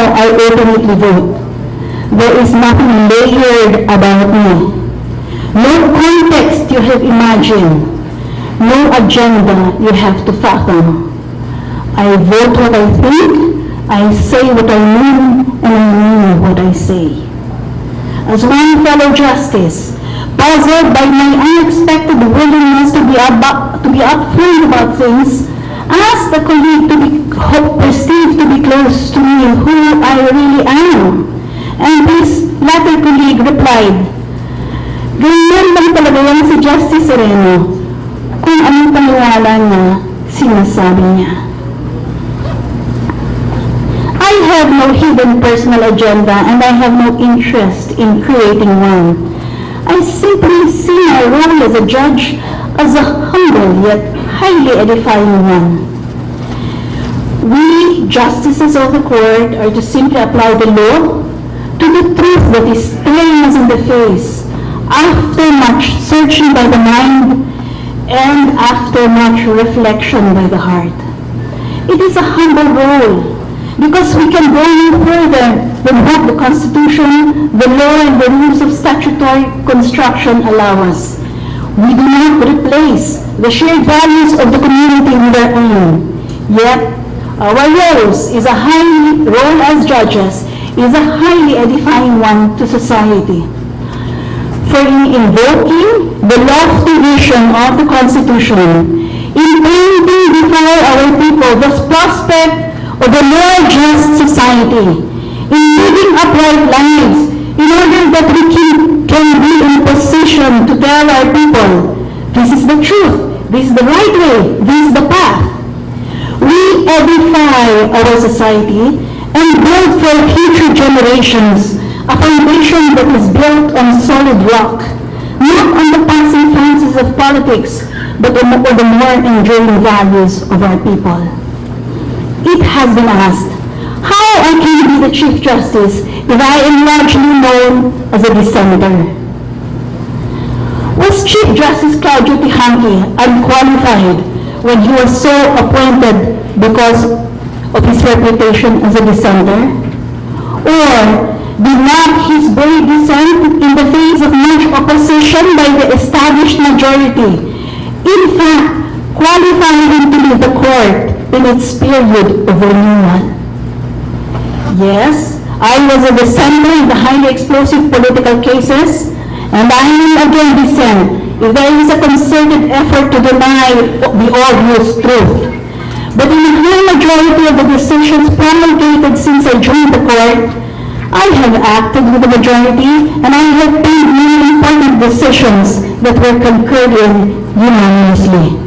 how I ultimately vote. There is nothing layered about me. No context you have imagined. No agenda you have to fathom. I vote what I think, I say what I mean, and I mean what I say. As one fellow justice, puzzled by my unexpected willingness to be upfront about things, asked a colleague to be perceived to be close to me who I really am. And this latter colleague replied, ganyan lang talaga yan si Justice Sereno. Kung anong paniwala niya, sinasabi niya. I have no hidden personal agenda and I have no interest in creating one. I simply see my role as a judge as a humble yet highly edifying one. We, justices of the court, are to simply apply the law to the truth that is staring us in the face after much searching by the mind and after much reflection by the heart. It is a humble role because we can go no further than what the Constitution, the law, and the rules of statutory construction allow us. We do not replace the shared values of the community with our own. Yet, our role as judges is a highly edifying one to society. For in invoking the lofty vision of the Constitution, in painting before our people the prospect of a more just society, in living upright lives, in order that we can be in position to tell our people, this is the truth, this is the right way, this is the path. We edify our society and build for future generations a foundation that is built on solid rock, not on the passing fancies of politics, but on the more enduring values of our people. It has been asked, how I can be the Chief Justice if I am largely known as a dissenter? Was Chief Justice Claudio Tihanki unqualified when he was so appointed because of his reputation as a dissenter? Or did not his brave dissent in the face of much opposition by the established majority, in fact, qualify him to lead the court in its period of renewal? Yes, I was a dissenter in the highly explosive political cases, and I will again dissent if there is a concerted effort to deny the obvious truth. But in the high majority of the decisions promulgated since I joined the court, I have acted with the majority and I have made many important decisions that were concurred in unanimously.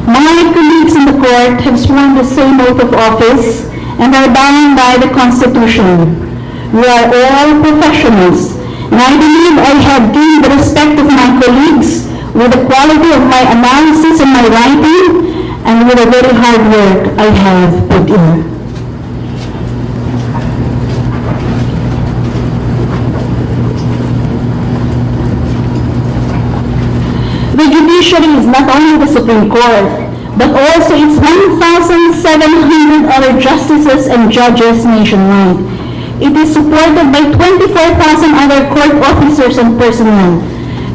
My colleagues in the court have sworn the same oath of office and are bound by the Constitution. We are all professionals, and I believe I have gained the respect of my colleagues with the quality of my analysis and my writing, and with the very hard work I have put in. The judiciary is not only the Supreme Court, but also its 1,700 other justices and judges nationwide. It is supported by 24,000 other court officers and personnel.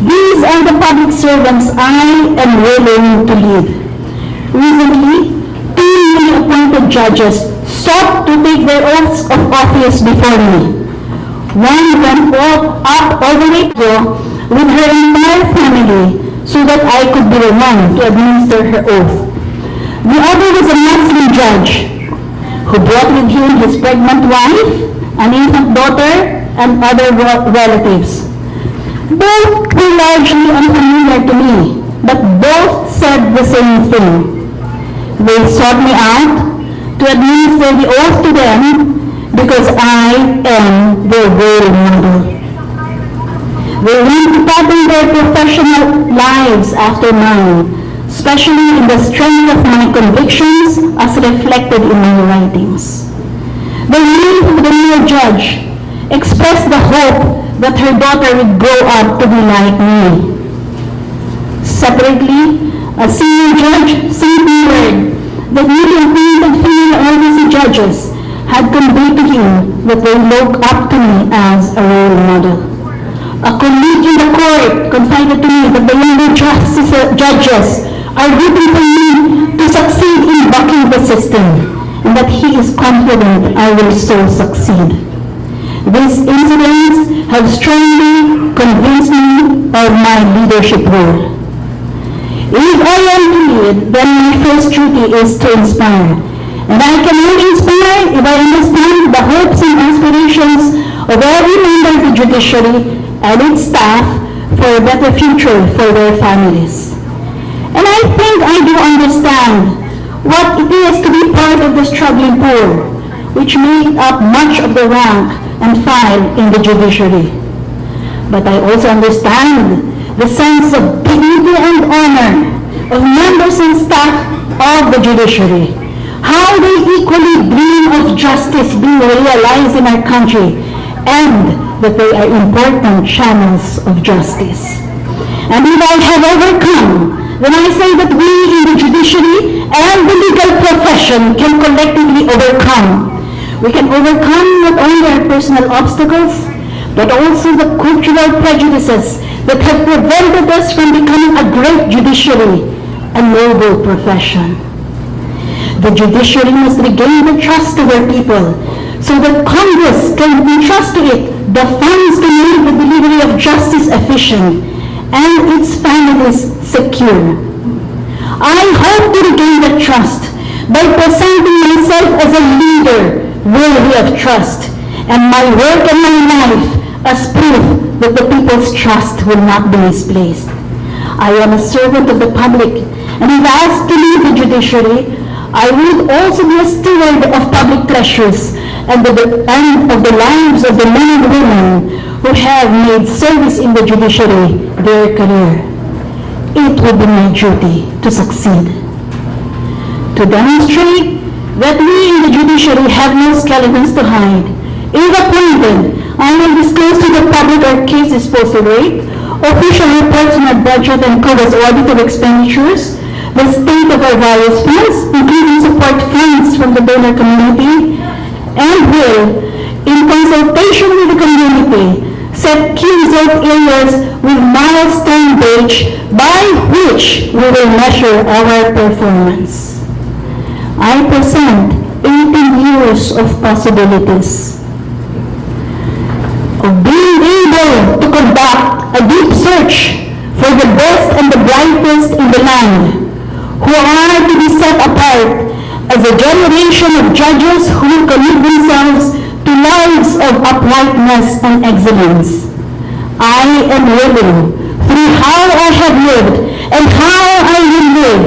These are the public servants I am willing to lead. Recently, 2 newly appointed judges sought to take their oaths of office before me. One went up all the way with her entire family so that I could be the one to administer her oath. The other was a Muslim judge who brought with him his pregnant wife, an infant daughter, and other relatives. Both were largely unfamiliar to me, but both said the same thing. They sought me out to administer the oath to them because I am their role model. They want to pattern their professional lives after mine, especially in the strength of my convictions as reflected in my writings. The wife of the new judge expressed the hope that her daughter would grow up to be like me. Separately, a senior judge sent me word that newly appointed female RDC judges had conveyed to him that they look up to me as a role model. A colleague in the court confided to me that the younger judges are rooting for me to succeed in bucking the system, and that he is confident I will so succeed. These incidents have strongly convinced me of my leadership role. If I am to lead, then my first duty is to inspire. And I can only inspire if I understand the hopes and aspirations of every member of the judiciary and its staff for a better future for their families. And I think I do understand what it is to be part of the struggling poor, which make up much of the rank and file in the judiciary. But I also understand the sense of dignity and honor of members and staff of the judiciary, how they equally dream of justice being realized in our country, and that they are important channels of justice. And if I have overcome, then I say that we in the judiciary and the legal profession can collectively overcome. We can overcome not only our personal obstacles, but also the cultural prejudices that have prevented us from becoming a great judiciary, a noble profession. The judiciary must regain the trust of our people so that Congress can entrust to it the funds to make the delivery of justice efficient and its families secure. I hope to regain that trust by presenting myself as a leader worthy of trust, and my work and my life as proof that the people's trust will not be misplaced. I am a servant of the public, and if asked to lead the judiciary, I would also be a steward of public treasures and of the lives of the men and women who have made service in the judiciary their career. It will be my duty to succeed. To demonstrate that we in the judiciary have no skeletons to hide, if appointed, I will disclose to the public our case disposal rate, official reports on our budget and covers audit of expenditures, the state of our various funds, including support funds from the donor community, and will, in consultation with the community, set key result areas with milestone dates by which we will measure our performance. I present 18 years of possibilities, of being able to conduct a deep search for the best and the brightest in the land, who are to be set apart as a generation of judges who will commit themselves to lives of uprightness and excellence. I am willing, through how I have lived and how I will live,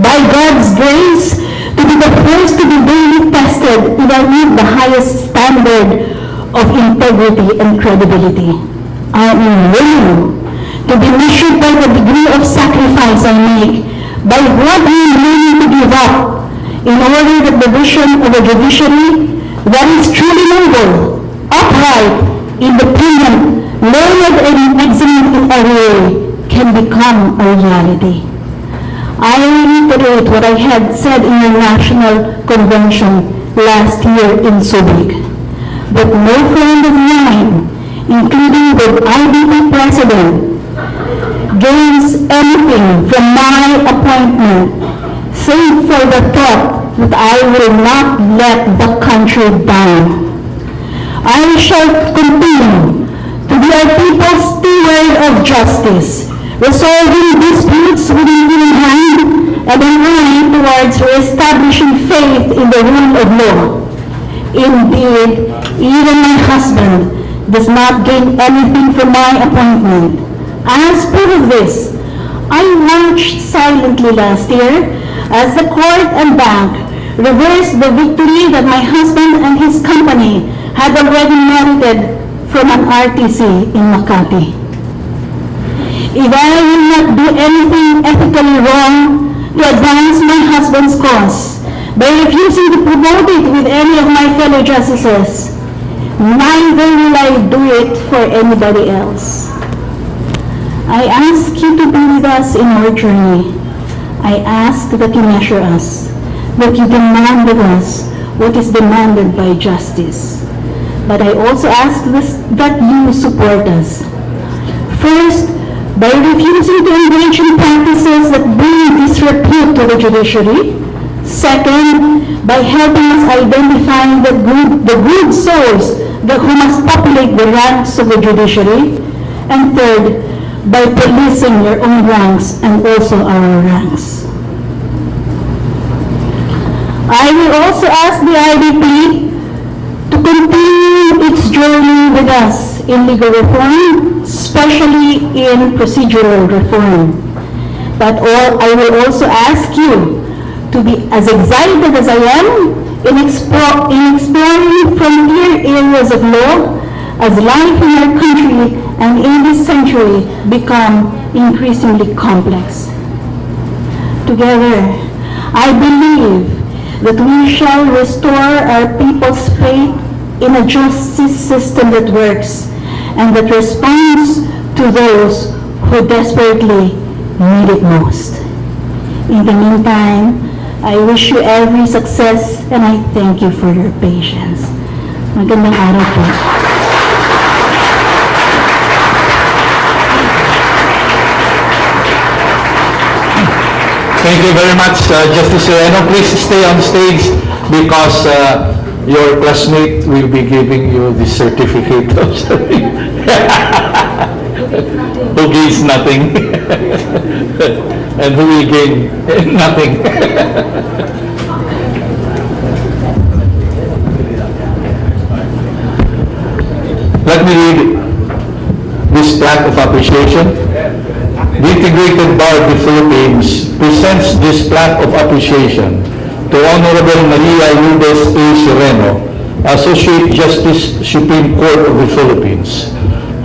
by God's grace, to be the first to be daily tested if I meet the highest standard of integrity and credibility. I am willing to be measured by the degree of sacrifice I make, by what I am willing to give up, in order that the vision of a judiciary that is truly noble, upright, independent, learned, and excellent in every way can become a reality. I reiterate what I had said in the National Convention last year in Subic, that no friend of mine, including the IBP President, gains anything from my appointment, save for the thought that I will not let the country down. I shall continue to be our people's steward of justice, resolving disputes with human hand and an eye towards reestablishing faith in the rule of law. Indeed, even my husband does not gain anything from my appointment. As proof of this, I watched silently last year as the court and bank reversed the victory that my husband and his company had already merited from an RTC in Makati. If I will not do anything ethically wrong to advance my husband's cause by refusing to promote it with any of my fellow justices, neither will I do it for anybody else. I ask you to be with us in our journey. I ask that you measure us, that you demand of us what is demanded by justice. But I also ask that you support us. First, by refusing to engage in practices that bring disrepute to the judiciary. Second, by helping us identify the good souls who must populate the ranks of the judiciary. And third, by policing your own ranks and also our ranks. I will also ask the IDP to continue its journey with us in legal reform, especially in procedural reform. But I will also ask you to be as excited as I am in exploring frontier areas of law as life in our country and in this century become increasingly complex. Together, I believe that we shall restore our people's faith in a justice system that works and that responds to those who desperately need it most. In the meantime, I wish you every success and I thank you for your patience. Magandang araw po. Thank you very much, Justice Sereno. Please stay on stage because your classmate will be giving you the certificate of who gains nothing and who will gain nothing. Let me read this plaque of appreciation. The Integrated Bar of the Philippines presents this plaque of appreciation to Honorable Maria Lourdes A. Sereno, Associate Justice, Supreme Court of the Philippines,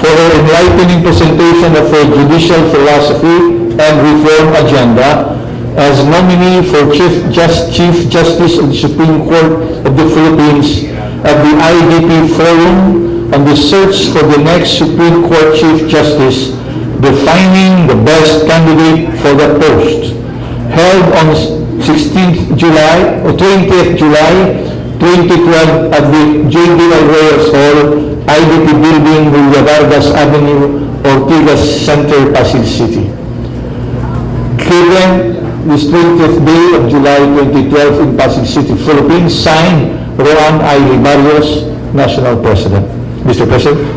for her enlightening presentation of her judicial philosophy and reform agenda as nominee for Chief Justice of the Supreme Court of the Philippines at the IDP Forum on the search for the next Supreme Court Chief Justice, defining the best candidate for the post, held on 16th July or 20th July 2012 at the J.D. Reyes Hall, IDP Building, Vargas Avenue, Ortigas Center, Pasig City. Given this 20th day of July 2012 in Pasig City, Philippines, signed Roan I. Barrios, National President. Mr. President.